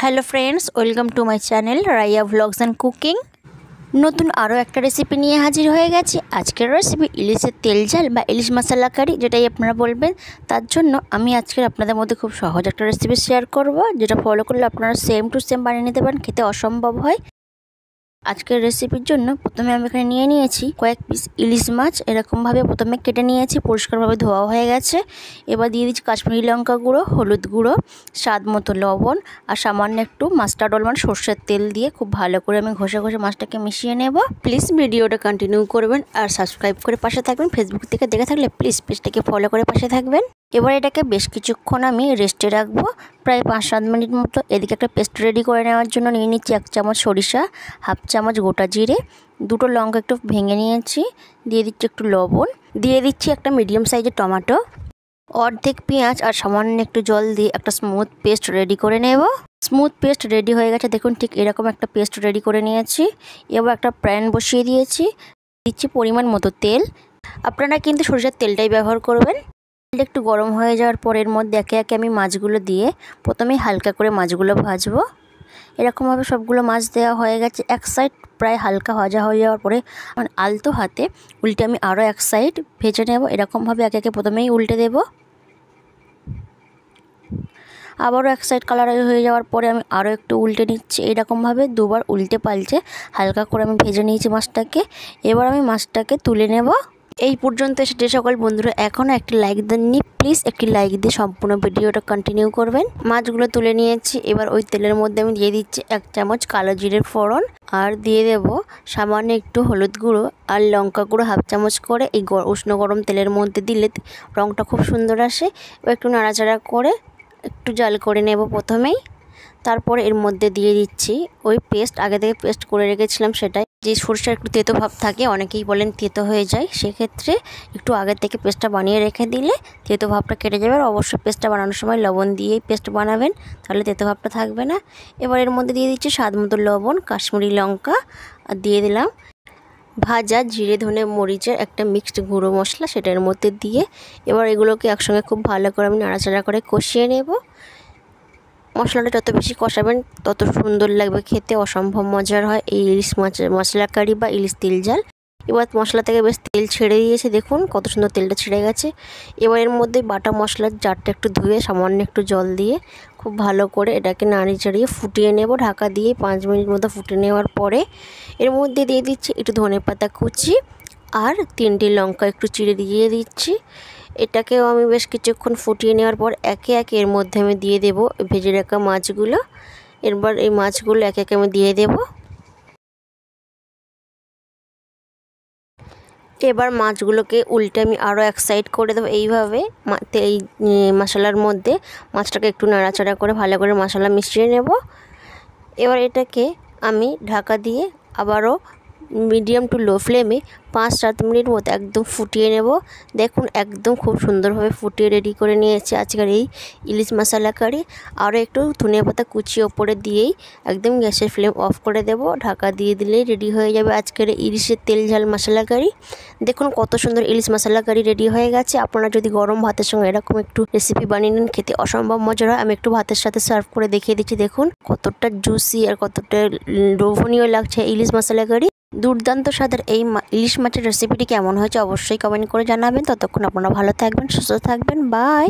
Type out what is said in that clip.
Hello friends, welcome to my channel Raiya vlogs and cooking. নতুন আরও একটা রেসিপি নিয়ে হাজির হয়ে গেছি। আজকের রেসিপি ইলিশের তেল ঝাল বা ইলিশ মশলা কারি, যেটাই আপনারা বলবেন। তার জন্য আমি আজকের আপনাদের মধ্যে খুব সহজ একটা রেসিপি শেয়ার করব, যেটা ফলো করলে আপনারা সেম টু সেম বানিয়ে নিতে পারেন, খেতে অসম্ভব হয়। আজকের রেসিপির জন্য প্রথমে আমি এখানে নিয়ে নিয়েছি কয়েক পিস ইলিশ মাছ। এরকমভাবে প্রথমে কেটে নিয়েছি, পরিষ্কারভাবে ধোয়া হয়ে গেছে। এবার দিয়ে দিচ্ছি কাশ্মীরি লঙ্কা গুঁড়ো, হলুদ গুঁড়ো, স্বাদ মতো লবণ আর সামান্য একটু মাস্টার্ড অয়েল মানে সর্ষের তেল দিয়ে খুব ভালো করে আমি ঘষে ঘষে মাছটাকে মিশিয়ে নেব। প্লিজ ভিডিওটা কন্টিনিউ করবেন আর সাবস্ক্রাইব করে পাশে থাকবেন। ফেসবুক থেকে দেখে থাকলে প্লিজ পেজটাকে ফলো করে পাশে থাকবেন। এবার এটাকে বেশ কিছুক্ষণ আমি রেস্টে রাখবো, প্রায় 5-7 মিনিট মতো। এদিকে একটা পেস্ট রেডি করে নেওয়ার জন্য নিয়ে নিচ্ছি 1 চামচ সরিষা, হাফ চামচ গোটা জিরে, 2টো লঙ্কা একটু ভেঙে নিয়েছি, দিয়ে দিচ্ছি একটু লবণ, দিয়ে দিচ্ছি একটা মিডিয়াম সাইজের টমেটো, অর্ধেক পেঁয়াজ আর সামান্য একটু জল দিয়ে একটা স্মুথ পেস্ট রেডি করে নেব। স্মুথ পেস্ট রেডি হয়ে গেছে, দেখুন ঠিক এরকম একটা পেস্ট রেডি করে নিয়েছি। এবার একটা প্যান বসিয়ে দিয়েছি, দিচ্ছি পরিমাণ মতো তেল। আপনারা কিন্তু সরিষার তেলটাই ব্যবহার করবেন। তেলটা একটু গরম হয়ে যাওয়ার পর এর মধ্যে একে একে আমি মাছগুলো দিয়ে প্রথমেই হালকা করে মাছগুলো ভাজবো। এরকমভাবে সবগুলো মাছ দেওয়া হয়ে গেছে। এক সাইড প্রায় হালকা ভাজা হয়ে যাওয়ার পরে আলতো হাতে উল্টে আমি আরও এক সাইড ভেজে নেব। এরকমভাবে একে একে প্রথমেই উল্টে দেব। আবারও এক সাইড কালার হয়ে যাওয়ার পরে আমি আরও একটু উল্টে নিচ্ছি। এরকমভাবে দুবার উল্টে পাল্টে হালকা করে আমি ভেজে নিয়েছি মাছটাকে। এবার আমি মাছটাকে তুলে নেব। এই পর্যন্ত এসে যে সকল বন্ধুরা এখনও একটি লাইক দেননি, প্লিজ একটি লাইক দিয়ে সম্পূর্ণ ভিডিওটা কন্টিনিউ করবেন। মাছগুলো তুলে নিয়েছি। এবার ওই তেলের মধ্যে আমি দিয়ে দিচ্ছি 1 চামচ কালো জিরের ফোড়ন, আর দিয়ে দেব সামান্য একটু হলুদ গুঁড়ো আর লঙ্কা গুঁড়ো হাফ চামচ করে। এই উষ্ণ গরম তেলের মধ্যে দিলে রঙটা খুব সুন্দর আসে। একটু নাড়াচাড়া করে একটু জাল করে নেব প্রথমেই। তারপরে এর মধ্যে দিয়ে দিচ্ছি ওই পেস্ট, আগে থেকে পেস্ট করে রেখেছিলাম সেটাই। যে সরষের একটু তেতো ভাব থাকে, অনেকেই বলেন তেতো হয়ে যায়, সেক্ষেত্রে একটু আগে থেকে পেস্টটা বানিয়ে রেখে দিলে তেতো ভাবটা কেটে যাবে। আর অবশ্যই পেস্টটা বানানোর সময় লবণ দিয়েই পেস্ট বানাবেন, তাহলে তেতো ভাবটা থাকবে না। এবার এর মধ্যে দিয়ে দিচ্ছি স্বাদ মতো লবণ, কাশ্মীরি লঙ্কা, আর দিয়ে দিলাম ভাজা জিরে ধনে মরিচের একটা মিক্সড গুঁড়ো মশলা, সেটার মধ্যে দিয়ে এবার এগুলোকে একসঙ্গে খুব ভালো করে আমি নাড়াচাড়া করে কষিয়ে নেব। মশলাটা যত বেশি কষাবেন তত সুন্দর লাগবে খেতে, অসম্ভব মজার হয় এই ইলিশ মাছের মশলা কারি বা ইলিশ তেল ঝাল। এবার মশলা থেকে বেশ তেল ছেড়ে দিয়েছে, দেখুন কত সুন্দর তেলটা ছেড়ে গেছে। এবার এর মধ্যে বাটা মশলার জারটা একটু ধুয়ে সামান্য একটু জল দিয়ে খুব ভালো করে এটাকে নাড়িয়ে চাড়িয়ে ফুটিয়ে নেব। ঢাকা দিয়ে 5 মিনিট মতো ফুটিয়ে নেওয়ার পরে এর মধ্যে দিয়ে দিচ্ছি একটু ধনেপাতা কুচি আর 3টি লঙ্কা একটু চিড়ে দিয়ে দিচ্ছি। এটাকেও আমি বেশ কিছুক্ষণ ফুটিয়ে নেওয়ার পর একে একে এর মধ্যে আমি দিয়ে দেব ভেজে রাখা মাছগুলো। এবার এই মাছগুলো একে একে আমি দিয়ে দেব। এবার মাছগুলোকে উল্টে আমি আরও এক সাইড করে দেবো। এইভাবে এই মশলার মধ্যে মাছটাকে একটু নাড়াচাড়া করে ভালো করে মশলা মিশিয়ে নেব। এবার এটাকে আমি ঢাকা দিয়ে আবারও মিডিয়াম টু লো ফ্লেমে 5-7 মিনিট মতো একদম ফুটিয়ে নেব। দেখুন একদম খুব সুন্দরভাবে ফুটিয়ে রেডি করে নিয়েছি আজকের এই ইলিশ মশলা কারি। আরও একটু ধনেপাতা কুচি ওপরে দিয়েই একদম গ্যাসের ফ্লেম অফ করে দেব। ঢাকা দিয়ে দিলেই রেডি হয়ে যাবে আজকের ইলিশের তেল ঝাল মশলা কারি। দেখুন কত সুন্দর ইলিশ মশলা কারি রেডি হয়ে গেছে। আপনারা যদি গরম ভাতের সঙ্গে এরকম একটু রেসিপি বানিয়ে নেন, খেতে অসম্ভব মজার হয়। আমি একটু ভাতের সাথে সার্ভ করে দেখিয়ে দিচ্ছি, দেখুন কতটা জুসি আর কতটা লোভনীয় লাগছে ইলিশ মশলা কারি। দুর্দান্ত স্বাদের এই ইলিশ মাছের রেসিপিটি কেমন হয়েছে অবশ্যই কমেন্ট করে জানাবেন। ততক্ষণ আপনারা ভালো থাকবেন, সুস্থ থাকবেন। বাই।